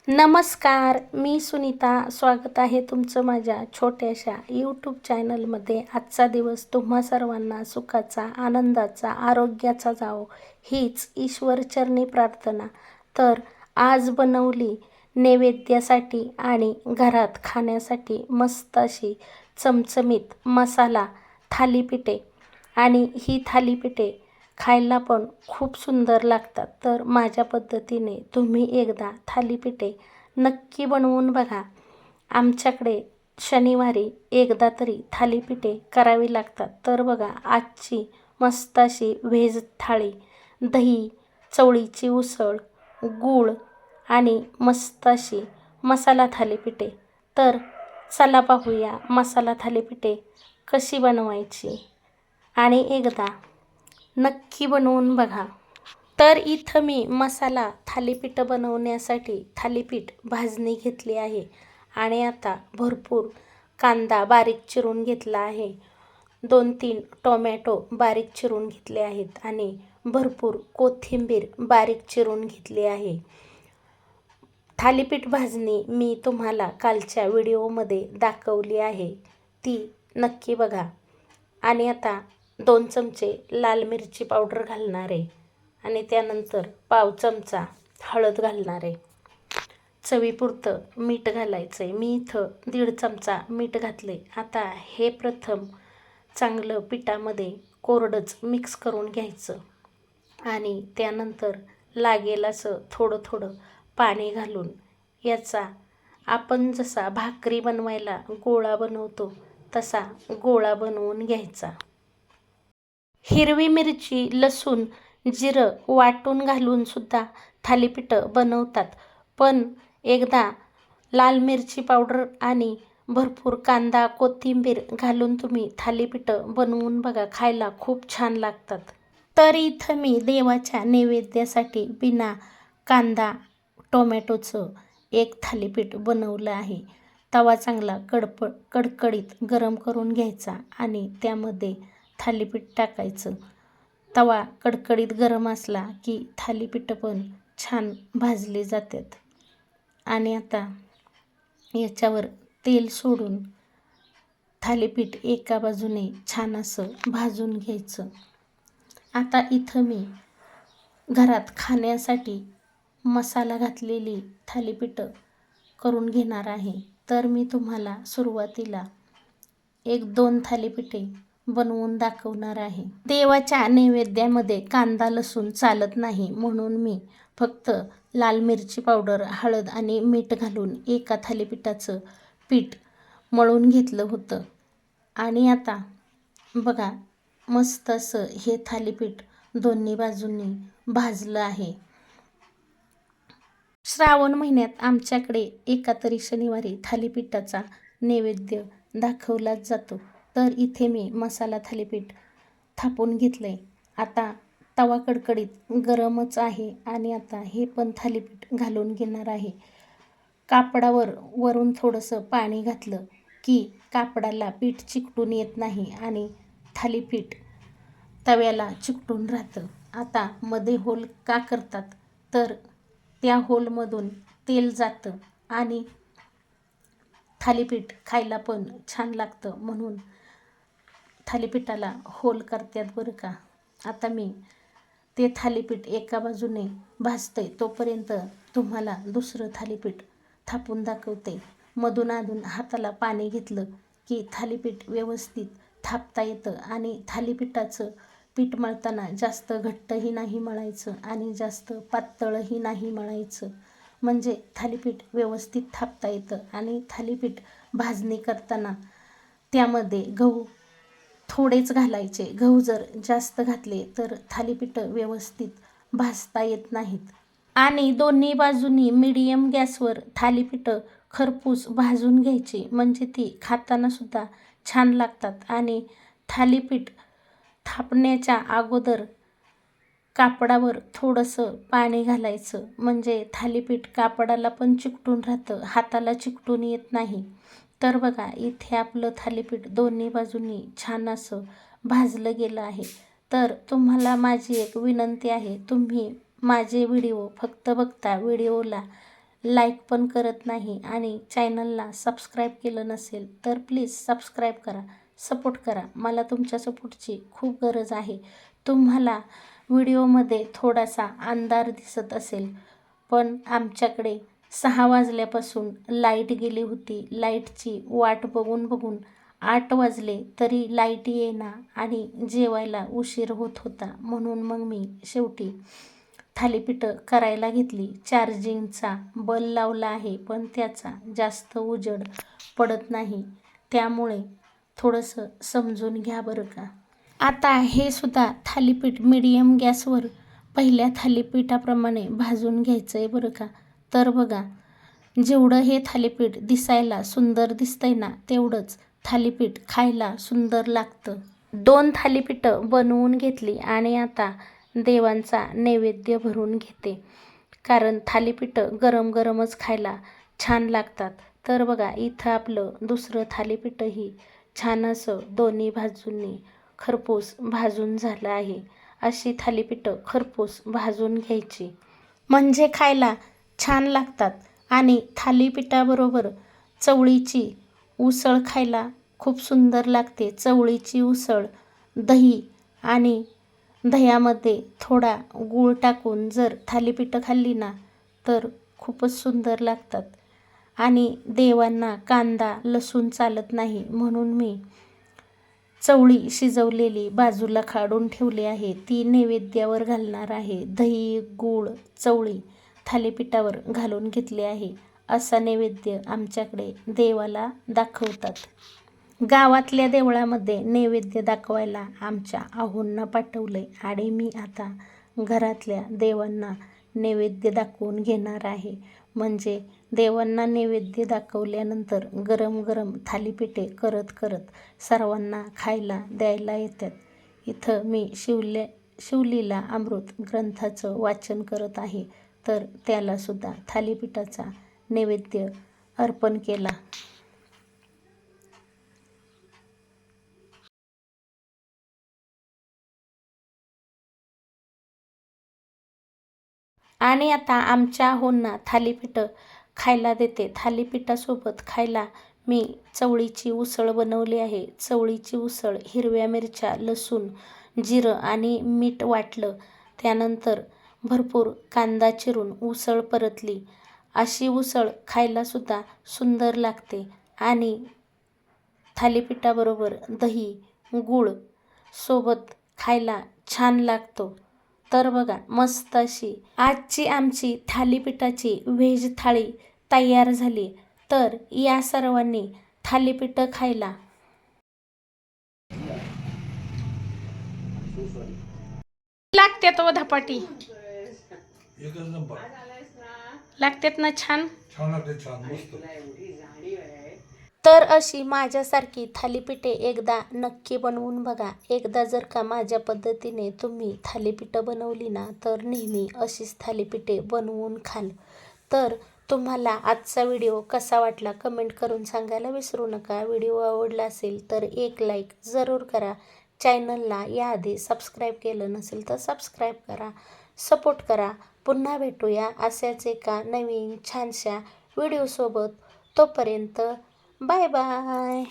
नमस्कार, मी सुनीता. स्वागत आहे तुमचं माझ्या छोट्याशा यूट्यूब चॅनलमध्ये. आजचा दिवस तुम्हा सर्वांना सुखाचा, आनंदाचा, आरोग्याचा जावो हीच ईश्वरचरणी प्रार्थना. तर आज बनवली नैवेद्यासाठी आणि घरात खाण्यासाठी मस्त अशी चमचमीत मसाला थालीपीठे. आणि ही थालीपीठे खायला पण खूप सुंदर लागतात. तर माझ्या पद्धतीने तुम्ही एकदा थालीपीठे नक्की बनवून बघा. आमच्याकडे शनिवारी एकदा तरी थालीपीठे करावी लागतात. तर बघा, आजची मस्त अशी व्हेज थाळी, दही, चवळीची उसळ, गूळ आणि मस्त अशी मसाला थालीपीठे. तर चला पाहूया मसाला थालीपीठे कशी बनवायची आणि एकदा नक्की बनवून बघा. तर इथं मी मसाला थालीपीठ बनवण्यासाठी थालीपीठ भाजणी घेतली आहे आणि आता भरपूर कांदा बारीक चिरून घेतला आहे. 2-3 टोमॅटो बारीक चिरून घेतले आहेत आणि भरपूर कोथिंबीर बारीक चिरून घेतली आहे. थालीपीठ भाजणी मी तुम्हाला कालच्या व्हिडिओमध्ये दाखवली आहे, ती नक्की बघा. आणि आता 2 चमचे लाल मिरची पावडर घालणार आहे आणि त्यानंतर पाव चमचा हळद घालणार आहे. चवीपुरतं मीठ घालायचं आहे. मी इथं 1.5 चमचा मीठ घातले. आता हे प्रथम चांगलं पिठामध्ये कोरडंच मिक्स करून घ्यायचं आणि त्यानंतर लागेल असं थोडं थोडं पाणी घालून याचा आपण जसा भाकरी बनवायला गोळा बनवतो तसा गोळा बनवून घ्यायचा. हिरवी मिरची, लसूण, जिरं वाटून घालून सुद्धा थालीपीठं बनवतात. पण एकदा लाल मिरची पावडर आणि भरपूर कांदा, कोथिंबीर घालून तुम्ही थालीपीठं बनवून बघा. खायला खूप छान लागतात. तर इथं मी देवाच्या नैवेद्यासाठी बिना कांदा टोमॅटोचं एक थालीपीठ बनवलं आहे. तवा चांगला कडकडीत गरम करून घ्यायचा आणि त्यामध्ये थालीपीठ टाकायचं. तवा कडकडीत गरम असला की थालीपीठं पण छान भाजले जातात. आणि आता याच्यावर तेल सोडून थालीपीठ एका बाजूने छान असं भाजून घ्यायचं. आता इथं मी घरात खाण्यासाठी मसाला घातलेली थालीपीठं करून घेणार आहे. तर मी तुम्हाला सुरुवातीला 1-2 थालीपीठे बनवून दाखवणार आहे. देवाच्या नैवेद्यामध्ये कांदा लसूण चालत नाही, म्हणून मी फक्त लाल मिरची पावडर, हळद आणि मीठ घालून एका थालीपीठाचं पीठ मळून घेतलं होतं. आणि आता बघा, मस्त असं हे थालीपीठ दोन्ही बाजूंनी भाजलं आहे. श्रावण महिन्यात आमच्याकडे एका तरी शनिवारी थालीपीठाचा नैवेद्य दाखवलाच जातो. तर इथे मी मसाला थालीपीठ थापून घेतलं आहे. आता तवा कडकडीत गरमच आहे आणि आता हे पण थालीपीठ घालून घेणार आहे. कापडावर वरून थोडंसं पाणी घातलं की कापडाला पीठ चिकटून येत नाही आणि थालीपीठ तव्याला चिकटून राहतं. आता मध्ये होल का करतात, तर त्या होलमधून तेल जातं आणि थालीपीठ खायला पण छान लागतं, म्हणून थालीपीठाला होल करतात बरं का. आता मी ते थालीपीठ एका बाजूने भाजते तोपर्यंत तुम्हाला दुसरं थालीपीठ थापून दाखवते. मधून अधून हाताला पाणी घेतलं की थालीपीठ व्यवस्थित थापता येतं. आणि थालीपीठाचं पीठ मळताना जास्त घट्टही नाही मळायचं आणि जास्त पातळही नाही मळायचं, म्हणजे थालीपीठ व्यवस्थित थापता येतं. आणि थालीपीठ भाजणी करताना त्यामध्ये गहू थोडेच घालायचे. गहू जर जास्त घातले तर थालीपीठं व्यवस्थित भाजता येत नाहीत. आणि दोन्ही बाजूंनी मीडियम गॅसवर थालीपीठं खरपूस भाजून घ्यायची, म्हणजे ती खाताना सुद्धा छान लागतात. आणि थालीपीठ थापण्याच्या अगोदर कापडावर थोडंसं पाणी घालायचं, म्हणजे थालीपीठ कापडाला पण चिकटून राहतं, हाताला चिकटून येत नाही. तर बघा, इथे आपलं थालीपीठ दोन्ही बाजूंनी छान असं भाजलं गेलं आहे. तर तुम्हाला माझी एक विनंती आहे, तुम्ही माझे व्हिडिओ फक्त बघता, व्हिडिओला लाईक पण करत नाही आणि चॅनलला सबस्क्राईब केलं नसेल तर प्लीज सबस्क्राईब करा, सपोर्ट करा. मला तुमच्या सपोर्टची खूप गरज आहे. तुम्हाला व्हिडिओमध्ये थोडासा अंधार दिसत असेल, पण आमच्याकडे 6 वाजल्यापासून लाईट गेली होती. लाईटची वाट बघून बघून 8 वाजले तरी लाईट येईना आणि जेवायला उशीर होत होता. म्हणून मग मी शेवटी थालीपीठं करायला घेतली. चार्जिंगचा बल्ब लावला आहे, पण त्याचा जास्त उजेड पडत नाही, त्यामुळे थोडंसं समजून घ्या बरं का. आता हे सुद्धा थालीपीठ मीडियम गॅसवर पहिल्या थालीपीठाप्रमाणे भाजून घ्यायचं आहे बरं का. तर बघा, जेवढं हे थालीपीठ दिसायला सुंदर दिसतंय ना, तेवढंच थालीपीठ खायला सुंदर लागतं. 2 थालीपीठं बनवून घेतली आणि आता देवांचा नैवेद्य भरून घेते, कारण थालीपीठं गरम गरमच खायला छान लागतात. तर बघा, इथं आपलं दुसरं थालीपीठही छान असं दोन्ही बाजूंनी खरपूस भाजून झालं आहे. अशी थालीपीठं खरपूस भाजून घ्यायची, म्हणजे खायला छान लागतात. आणि थालीपीठाबरोबर चवळीची उसळ खायला खूप सुंदर लागते. चवळीची उसळ दही आणि दह्यामध्ये थोडा गूळ टाकून जर थालीपीठं खाल्ली ना, तर खूपच सुंदर लागतात. आणि देवांना कांदा लसूण चालत नाही, म्हणून मी चवळी शिजवलेली बाजूला काढून ठेवली आहे, ती नैवेद्यावर घालणार आहे. दही, गूळ, चवळी थालीपीठावर घालून घेतले आहे. असा नैवेद्य आमच्याकडे देवाला दाखवतात. गावातल्या देवळामध्ये नैवेद्य दाखवायला आमच्या आहोंना पाठवलंय आणि मी आता घरातल्या देवांना नैवेद्य दाखवून घेणार आहे. म्हणजे देवांना नैवेद्य दाखवल्यानंतर गरम गरम थालीपीठे करत करत सर्वांना खायला द्यायला येतात. इथं मी शिवलीला अमृत ग्रंथाचं वाचन करत आहे, तर त्यालासुद्धा थालीपीठाचा नैवेद्य अर्पण केला. आणि आता आमच्या आहोंना थालीपीठं खायला देते. थालीपीठासोबत खायला मी चवळीची उसळ बनवली आहे. चवळीची उसळ हिरव्या मिरच्या, लसूण, जिरं आणि मीठ वाटलं. त्यानंतर भरपूर कांदा चिरून उसळ परतली. अशी उसळ खायलासुद्धा सुंदर लागते आणि थालीपीठाबरोबर दही, गूळ सोबत खायला छान लागतो. तर बघा, मस्त अशी आजची आमची थालीपीठाची व्हेज थाळी तयार झाली. तर या सर्वांनी थालीपीठं खायला. लागतात ओ धपाटी, लागतात ना छान. तर अशी माझ्यासारखी थालीपीठे एकदा नक्की बनवून बघा. एकदा जर का माझ्या पद्धतीने तुम्ही थालीपीठं बनवली ना, तर नेहमी अशीच थालीपीठे बनवून खाल. तर तुम्हाला आजचा व्हिडिओ कसा वाटला कमेंट करून सांगायला विसरू नका. व्हिडिओ आवडला असेल तर एक लाईक जरूर करा. चॅनलला याआधी सबस्क्राईब केलं नसेल तर सबस्क्राईब करा, सपोर्ट करा. पुन्हा भेटूया अशाच एका नवीन छानशा व्हिडिओसोबत. तोपर्यंत बाय बाय.